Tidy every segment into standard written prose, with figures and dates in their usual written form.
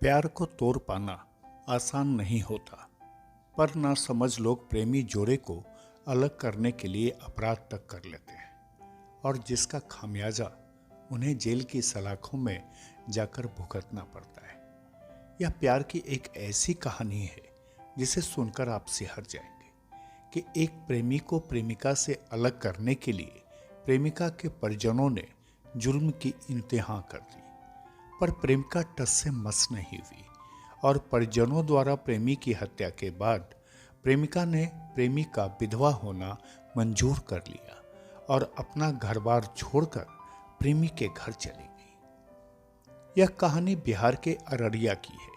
प्यार को तोड़ पाना आसान नहीं होता, पर नासमझ लोग प्रेमी जोड़े को अलग करने के लिए अपराध तक कर लेते हैं और जिसका खामियाजा उन्हें जेल की सलाखों में जाकर भुगतना पड़ता है। यह प्यार की एक ऐसी कहानी है जिसे सुनकर आप सिहर जाएंगे कि एक प्रेमी को प्रेमिका से अलग करने के लिए प्रेमिका के परिजनों ने जुल्म की इंतहा कर दी, पर प्रेमिका टस से मस नहीं हुई और परिजनों द्वारा प्रेमी की हत्या के बाद प्रेमिका ने प्रेमी का विधवा होना मंजूर कर लिया और अपना घर-बार छोड़कर प्रेमी के घर चली गई। यह कहानी बिहार के अररिया की है।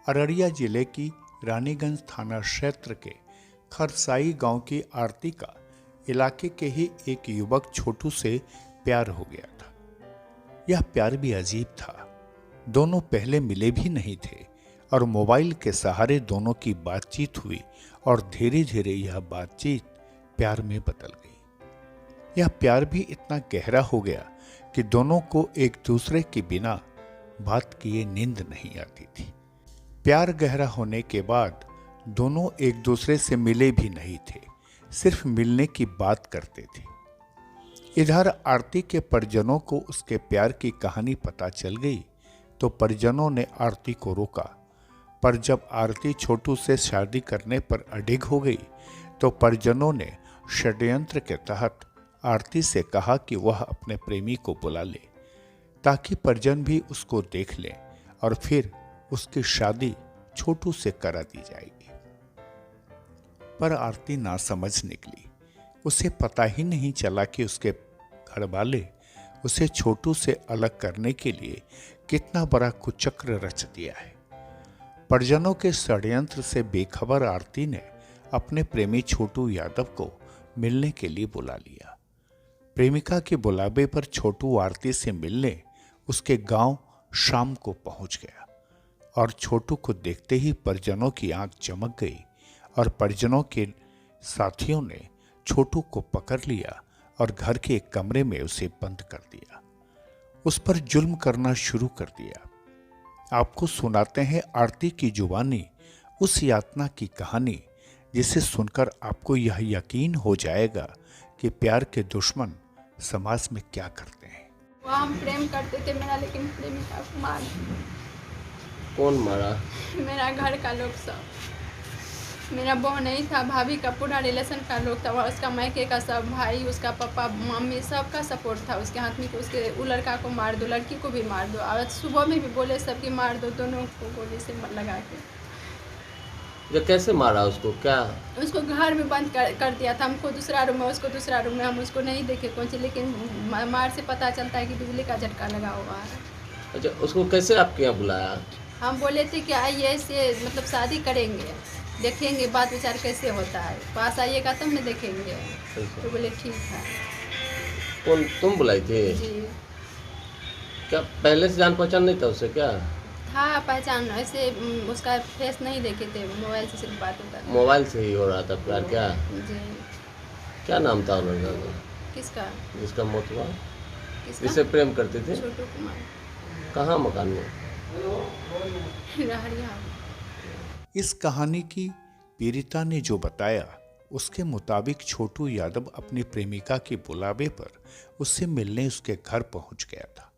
अररिया जिले की रानीगंज थाना क्षेत्र के खरसाई गांव की आरती का इलाके के ही एक युवक छोटू से प्यार हो गया था। यह प्यार भी अजीब था। दोनों पहले मिले भी नहीं थे और मोबाइल के सहारे दोनों की बातचीत हुई और धीरे धीरे यह बातचीत प्यार में बदल गई। यह प्यार भी इतना गहरा हो गया कि दोनों को एक दूसरे के बिना बात किए नींद नहीं आती थी। प्यार गहरा होने के बाद दोनों एक दूसरे से मिले भी नहीं थे, सिर्फ मिलने की बात करते थे। इधर आरती के परिजनों को उसके प्यार की कहानी पता चल गई तो परिजनों ने आरती को रोका, पर जब आरती छोटू से शादी करने पर अडिग हो गई तो परिजनों ने षड्यंत्र के तहत आरती से कहा कि वह अपने प्रेमी को बुला ले ताकि परिजन भी उसको देख लें और फिर उसकी शादी छोटू से करा दी जाएगी। पर आरती नासमझ निकली। उसे पता ही नहीं चला कि उसके घरवाले उसे छोटू से अलग करने के लिए कितना बड़ा कुचक्र रच दिया है। परिजनों के षड्यंत्र से बेखबर आरती ने अपने प्रेमी छोटू यादव को मिलने के लिए बुला लिया। प्रेमिका के बुलावे पर छोटू आरती से मिलने उसके गांव शाम को पहुंच गया और छोटू को देखते ही परिजनों की आंख चमक गई और परिजनों के साथियों ने छोटू को पकड़ लिया और घर के एक कमरे में उसे बंद कर दिया। उस पर जुल्म करना शुरू कर दिया। आपको सुनाते हैं आरती की जुबानी उस यातना की कहानी जिसे सुनकर आपको यह यकीन हो जाएगा कि प्यार के दुश्मन समाज में क्या करते हैं। वो हम प्रेम करते थे मेरा, लेकिन प्रेमिका को मार। कौन मारा? मेरा घर का लोग सब, मेरा बहू नहीं था, भाभी का पूरा रिलेशन का लोग था, उसका मायके का सब भाई, उसका पापा मम्मी सबका सपोर्ट था उसके हाथ में कि उसके वो लड़का को मार दो, लड़की को भी मार दो। और सुबह में भी बोले सबकी मार दो, दोनों को गोली से लगा के। ये कैसे मारा उसको? क्या उसको घर में बंद कर दिया था। हमको दूसरा रूम में, उसको दूसरा रूम में। हम उसको नहीं देखे कौन सी, लेकिन मार से पता चलता है कि बिजली का झटका लगा हुआ है। अच्छा, उसको कैसे आपके यहाँ बुलाया? हम बोले थे कि आइए से मतलब शादी करेंगे, देखेंगे बात विचार कैसे होता है, पास आइएगा तब न देखेंगे। तो बोले ठीक है। कौन तुम बुलाई थी? जी क्या पहले से जान पहचान नहीं था उससे? क्या था पहचान, ऐसे उसका फेस नहीं देखे थे, मोबाइल से सिर्फ बात होता था। मोबाइल से ही हो रहा था प्यार? क्या जी। क्या नाम था उन्होंने किसका? जिसका मौत हुआ? किसका? जिससे प्रेम करते थे? छोटू कुमार। कहाँ मकान में? रहरिया। इस कहानी की पीड़िता ने जो बताया उसके मुताबिक छोटू यादव अपनी प्रेमिका के बुलावे पर उससे मिलने उसके घर पहुंच गया था।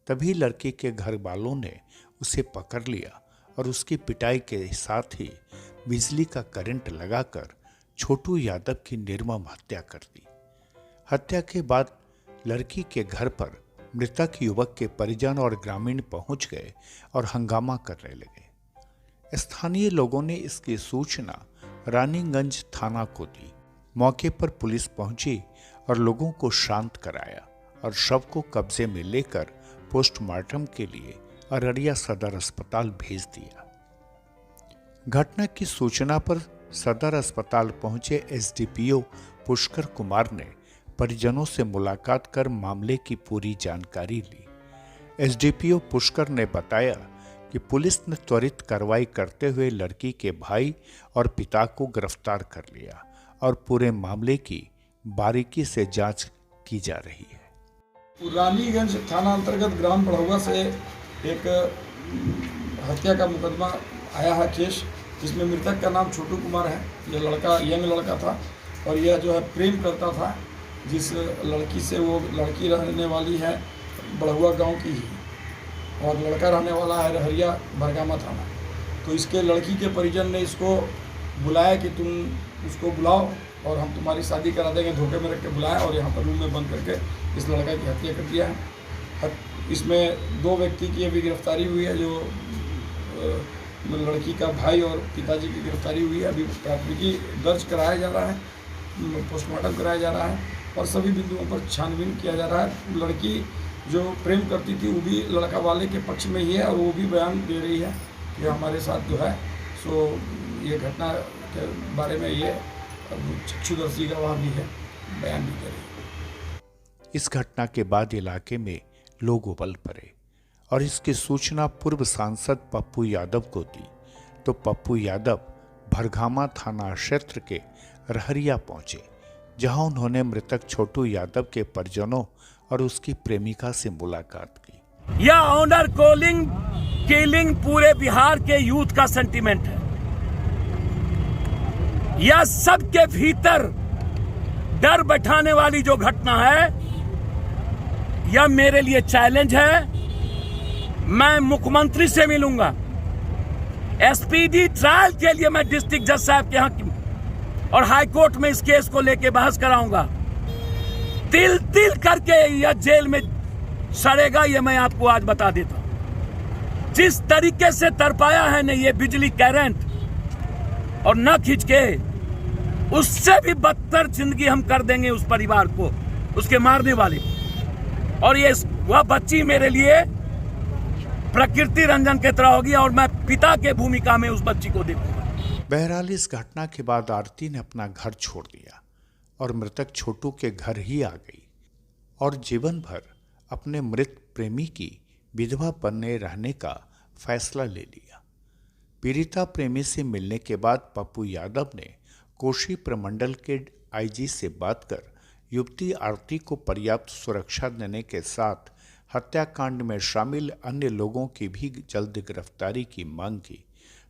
तभी लड़के के घर वालों ने उसे पकड़ लिया और उसकी पिटाई के साथ ही बिजली का करंट लगाकर छोटू यादव की निर्मम हत्या कर दी। हत्या के बाद लड़की के घर पर मृतक युवक के परिजन और ग्रामीण पहुंच गए और हंगामा करने लगे। स्थानीय लोगों ने इसकी सूचना रानीगंज थाना को दी। मौके पर पुलिस पहुंची और लोगों को शांत कराया और शव को कब्जे में लेकर पोस्टमार्टम के लिए अररिया सदर अस्पताल भेज दिया। घटना की सूचना पर सदर अस्पताल पहुंचे एसडीपीओ पुष्कर कुमार ने परिजनों से मुलाकात कर मामले की पूरी जानकारी ली। एसडीपीओ पुष्कर ने बताया कि पुलिस ने त्वरित कार्रवाई करते हुए लड़की के भाई और पिता को गिरफ्तार कर लिया और पूरे मामले की बारीकी से जांच की जा रही है। रानीगंज थाना अंतर्गत ग्राम बढ़ौआ से एक हत्या का मुकदमा आया है केस, जिसमें मृतक का नाम छोटू कुमार है। यह लड़का यंग लड़का था और यह जो है प्रेम करता था जिस लड़की से, वो लड़की रहने वाली है बड़हुआ गांव की ही और लड़का रहने वाला है रहरिया बरगामा थाना। तो इसके लड़की के परिजन ने इसको बुलाया कि तुम उसको बुलाओ और हम तुम्हारी शादी करा देंगे, धोखे में रख के बुलाया और यहाँ पर रूम में बंद करके इस लड़का की हत्या कर दिया है। इसमें 2 व्यक्ति की अभी गिरफ्तारी हुई है, जो लड़की का भाई और पिताजी की गिरफ्तारी हुई है। अभी प्राथमिकी दर्ज कराया जा रहा है, पोस्टमार्टम कराया जा रहा है और सभी बिंदुओं पर छानबीन किया जा रहा है। लड़की जो प्रेम करती थी वो भी लड़का वाले के पक्ष में ही है और वो भी बयान दे रही है कि हमारे साथ जो है सो ये घटना के बारे में ये चक्षुदर्शी गवाह भी है, बयान भी दे रही है। इस घटना के बाद इलाके में लोग उबल पड़े और इसकी सूचना पूर्व सांसद पप्पू यादव को दी तो पप्पू यादव भरगामा थाना क्षेत्र के रहरिया पहुंचे, जहां उन्होंने मृतक छोटू यादव के परिजनों और उसकी प्रेमिका से मुलाकात की। यह ऑनर किलिंग पूरे बिहार के यूथ का सेंटीमेंट है। यह सबके भीतर डर बैठाने वाली जो घटना है, यह मेरे लिए चैलेंज है। मैं मुख्यमंत्री से मिलूंगा, एसपीडी ट्रायल के लिए मैं डिस्ट्रिक्ट जज साहब के यहाँ और हाई कोर्ट में इस केस को लेके बहस कराऊंगा। तिल तिल करके यह जेल में सड़ेगा, यह मैं आपको आज बता देता हूं। जिस तरीके से तरपाया है न ये बिजली करंट और न खींच के, उससे भी बदतर जिंदगी हम कर देंगे उस परिवार को, उसके मारने वाले को। और ये वह बच्ची मेरे लिए प्रकृति रंजन की तरह होगी और मैं पिता के भूमिका में उस बच्ची को देखूंगा। बहरहाल इस घटना के बाद आरती ने अपना घर छोड़ दिया और मृतक छोटू के घर ही आ गई और जीवन भर अपने मृत प्रेमी की विधवा बने रहने का फैसला ले लिया। पीड़िता प्रेमी से मिलने के बाद पप्पू यादव ने कोशी प्रमंडल के आईजी से बात कर युवती आरती को पर्याप्त सुरक्षा देने के साथ हत्याकांड में शामिल अन्य लोगों की भी जल्द गिरफ्तारी की मांग की।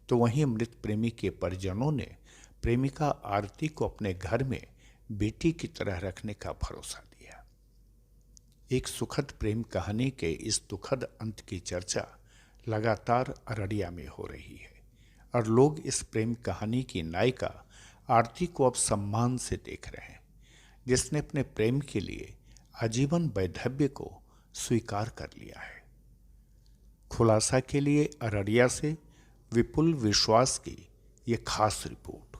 तो वहीं मृत प्रेमी के परिजनों ने प्रेमिका आरती को अपने घर में बेटी की तरह रखने का भरोसा दिया। एक सुखद प्रेम कहानी के इस दुखद अंत की चर्चा लगातार अररिया में हो रही है और लोग इस प्रेम कहानी की नायिका आरती को अब सम्मान से देख रहे हैं, जिसने अपने प्रेम के लिए आजीवन वैधव्य को स्वीकार कर लिया है। खुलासा के लिए अररिया से विपुल विश्वास की ये खास रिपोर्ट।